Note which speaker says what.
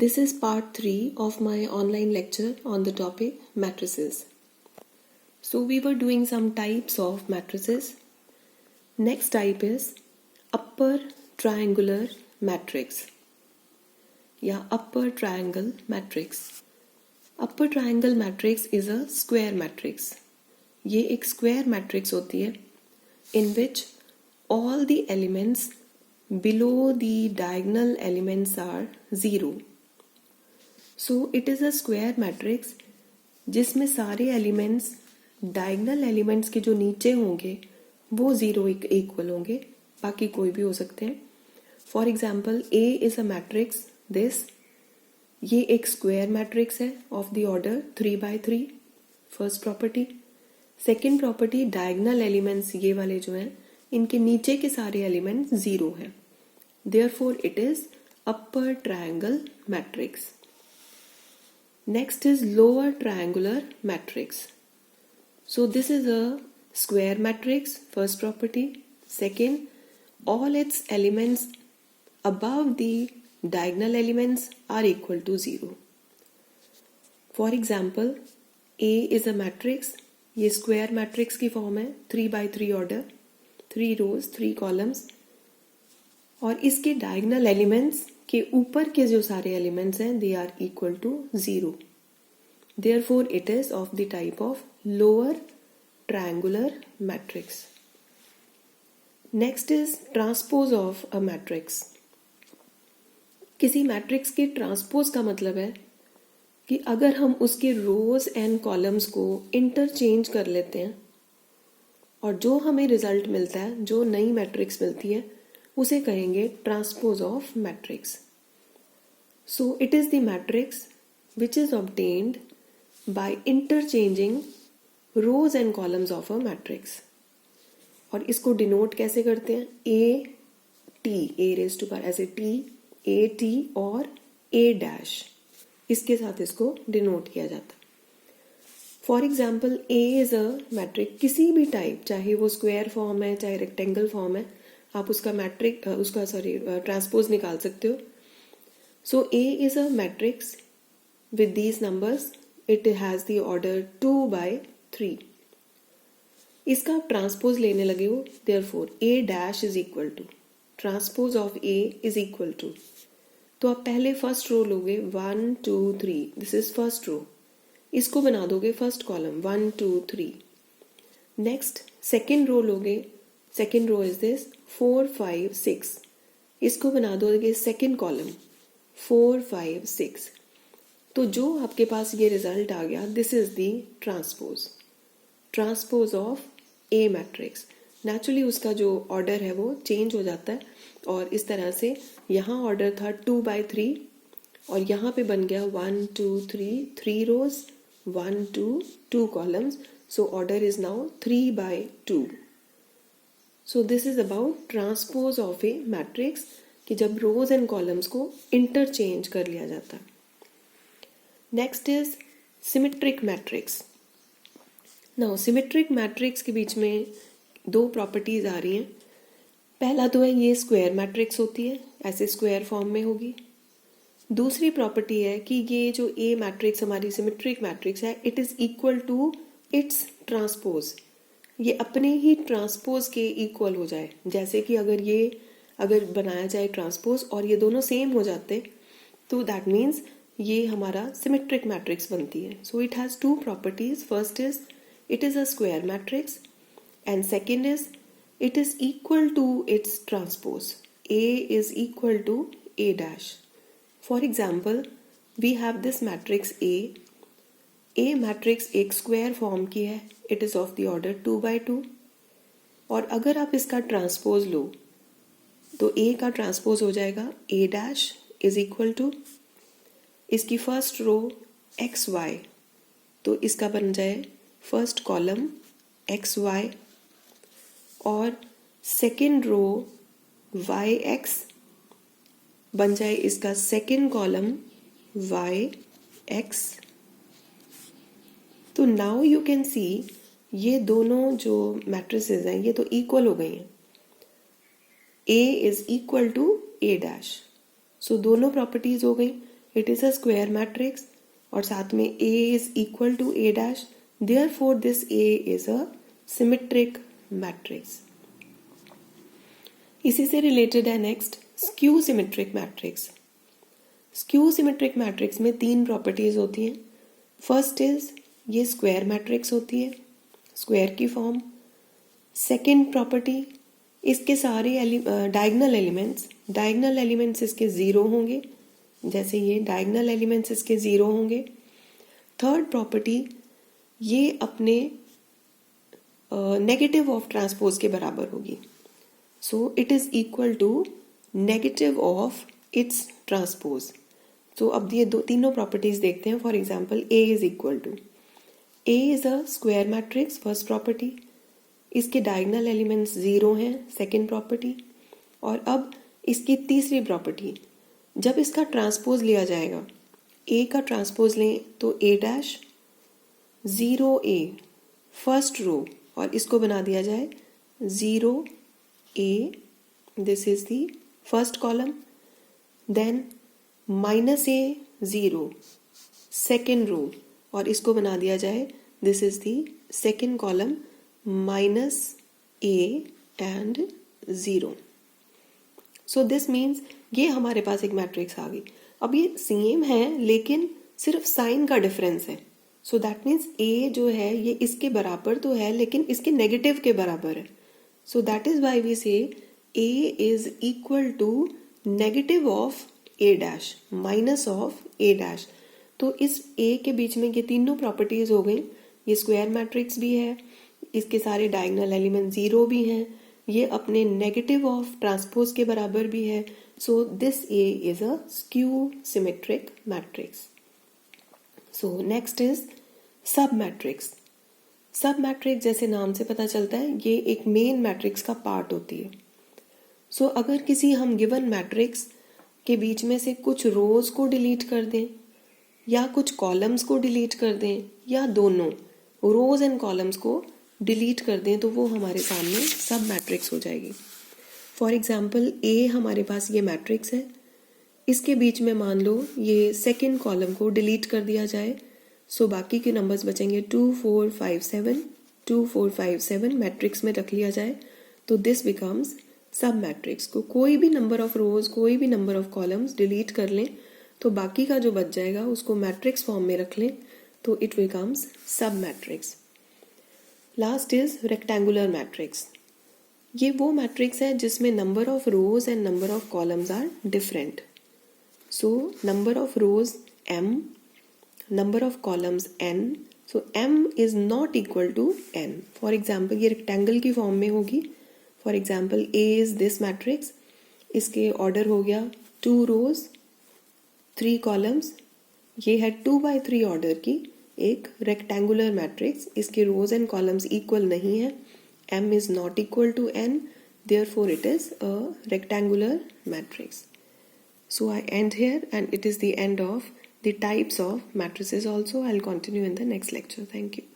Speaker 1: This is part 3 of my online lecture on the topic matrices. So we were doing some types of matrices. Next type is upper triangular matrix या upper triangle matrix. Upper triangle matrix is a square matrix. ये एक square matrix होती है in which all the elements below the diagonal elements are 0. So it is a square matrix जिसमें सारे elements diagonal elements के जो नीचे होंगे वो 0 इक्वल होंगे, बाकी कोई भी हो सकते हैं. For example A is a matrix this. ये एक स्क्वायर मैट्रिक्स है of the order 3x3. First property. Second property, diagonal elements ये वाले जो हैं इनके नीचे के सारे एलिमेंट्स 0 हैं. Therefore it is upper triangle matrix. Next is lower triangular matrix. So this is a square matrix, first property. Second, all its elements above the diagonal elements are equal to 0. For example, A is a matrix. ये square matrix की form है, 3x3 order, 3 rows, 3 columns. और इसके diagonal elements के ऊपर के जो सारे एलिमेंट्स हैं they are equal to 0. Therefore it is of the type of lower triangular matrix. Next is transpose of a matrix. किसी मैट्रिक्स के ट्रांसपोज का मतलब है कि अगर हम उसके रोज एंड कॉलम्स को इंटरचेंज कर लेते हैं और जो हमें रिजल्ट मिलता है, जो नई मैट्रिक्स मिलती है, उसे कहेंगे transpose of matrix. So it is the matrix which is obtained by interchanging rows and columns of a matrix. और इसको डिनोट कैसे करते हैं? A raised to power ऐसे T, AT और A', इसके साथ इसको डिनोट किया जाता है. For example A is a matric किसी भी टाइप, चाहे वो स्क्वायर फॉर्म है चाहे रेक्टेंगल फॉर्म है, आप उसका ट्रांसपोज निकाल सकते हो. सो A is a matrix with these numbers. It has the order 2x3. इसका आप ट्रांसपोज लेने लगे हो, therefore A' is equal to transpose of A is equal to. तो आप पहले फर्स्ट रो लोगे 1 2 3, दिस इज फर्स्ट रो. इसको बना दोगे first column 1 2 3. Next second row लोगे, सेकेंड रो इज दिस 4 5 6. इसको बना दोगे सेकेंड कॉलम 4 5 6. तो जो आपके पास ये रिजल्ट आ गया, this is the transpose of a matrix. Naturally उसका जो ऑर्डर है वो चेंज हो जाता है और इस तरह से यहाँ ऑर्डर था 2x3 और यहाँ पे बन गया 1 2 3, 3 rows 1 2 2 columns. So order is now 3x2. So this is about transpose of a matrix कि जब रोज एंड कॉलम्स को इंटरचेंज कर लिया जाता है. Next is symmetric matrix. Now symmetric matrix के बीच में दो प्रॉपर्टीज आ रही हैं. पहला तो है ये स्क्वायर मैट्रिक्स होती है, ऐसे स्क्वायर फॉर्म में होगी. दूसरी प्रॉपर्टी है कि ये जो ए मैट्रिक्स हमारी सिमेट्रिक मैट्रिक्स है, it is equal to its transpose. ये अपने ही ट्रांसपोज के इक्वल हो जाए. जैसे कि अगर बनाया जाए ट्रांसपोज और ये दोनों सेम हो जाते तो दैट मीन्स ये हमारा सिमेट्रिक मैट्रिक्स बनती है. So it has two properties. First is it is a square matrix and second is it is equal to its transpose. A is equal to A'. For example we have this matrix A. A matrix एक square form की है, it is of the order 2x2. और अगर आप इसका transpose लो तो A का transpose हो जाएगा A' इज इक्वल टू इसकी फर्स्ट रो XY, तो इसका बन जाए फर्स्ट कॉलम XY और सेकेंड रो YX बन जाए इसका सेकेंड कॉलम YX. तो नाउ यू कैन सी ये दोनों जो मैट्रिसेस हैं ये तो इक्वल हो गई हैं. A is equal to A'. सो दोनों प्रॉपर्टीज हो गई. It is a square matrix और साथ में A is equal to A dash, therefore this A is a symmetric matrix. इसी से रिलेटेड है next skew symmetric matrix. Skew symmetric matrix में 3 प्रॉपर्टीज होती हैं। फर्स्ट इज ये स्क्वायर मैट्रिक्स होती है, स्क्वायर की फॉर्म। सेकेंड प्रॉपर्टी, इसके सारे डायगनल एलिमेंट्स इसके ज़ीरो होंगे, जैसे ये डायगनल एलिमेंट्स इसके ज़ीरो होंगे। थर्ड प्रॉपर्टी, ये अपने नेगेटिव ऑफ ट्रांसपोज के बराबर होगी, so it is equal to negative of its transpose. तो अब ये तीनों प्रॉपर्टीज देखते हैं। For example A is equal to, A is a square matrix, first property. इसके डायगनल एलिमेंट्स ज़ीरो हैं, सेकेंड प्रॉपर्टी। और अब इसकी तीसरी प्रॉपर्टी, जब इसका ट्रांसपोज लिया जाएगा, A का ट्रांसपोज लें तो A dash 0A first row, और इसको बना दिया जाए 0A, this is the first column. Then -A 0 second row, और इसको बना दिया जाए this is the second column -A and 0। So this means ये हमारे पास एक मैट्रिक्स आ गई। अब ये सेम है लेकिन सिर्फ साइन का डिफरेंस है। सो दैट मीन्स A जो है ये इसके बराबर तो है लेकिन इसके नेगेटिव के बराबर है। So that is why we say A is equal to negative of A dash minus of A dash. तो इस A के बीच में ये तीनों प्रॉपर्टीज हो गई। ये स्क्वायर मैट्रिक्स भी है, इसके सारे डायगोनल एलिमेंट ज़ीरो भी हैं, ये अपने नेगेटिव ऑफ ट्रांसपोज के बराबर भी है। So this A is a skew symmetric matrix. So next is सब मैट्रिक्स। सब मैट्रिक्स जैसे नाम से पता चलता है ये एक मेन मैट्रिक्स का पार्ट होती है। सो अगर किसी हम गिवन मैट्रिक्स के बीच में से कुछ रोज को डिलीट कर दें या कुछ कॉलम्स को डिलीट कर दें या दोनों रोज एंड कॉलम्स को डिलीट कर दें तो वो हमारे सामने सब मैट्रिक्स हो जाएगी। फॉर एग्जाम्पल A हमारे पास ये मैट्रिक्स है, इसके बीच में मान लो ये सेकेंड कॉलम को डिलीट कर दिया जाए, सो बाकी के नंबर्स बचेंगे 2 4 5 7, 2 4 5 7 मैट्रिक्स में रख लिया जाए तो दिस बिकम्स सब मैट्रिक्स। को कोई भी नंबर ऑफ रोज, कोई भी नंबर ऑफ कॉलम्स डिलीट कर लें तो बाकी का जो बच जाएगा उसको मैट्रिक्स फॉर्म में रख लें तो it becomes sub matrix. Last is rectangular matrix. ये वो मैट्रिक्स है जिसमें number of rows and number of columns are different. So number of rows m, number of columns n, so m is not equal to n। For example ये rectangle की form में होगी। For example A is this matrix, इसके order हो गया 2 rows 3 columns, ये है 2/3 order की एक रेक्टेंगुलर मैट्रिक्स, इसके रोज एंड कॉलम्स इक्वल नहीं है, m is not equal to n, therefore it is a rectangular matrix। So I end here and it is the end of the types of matrices also. I'll continue in the next lecture. Thank you.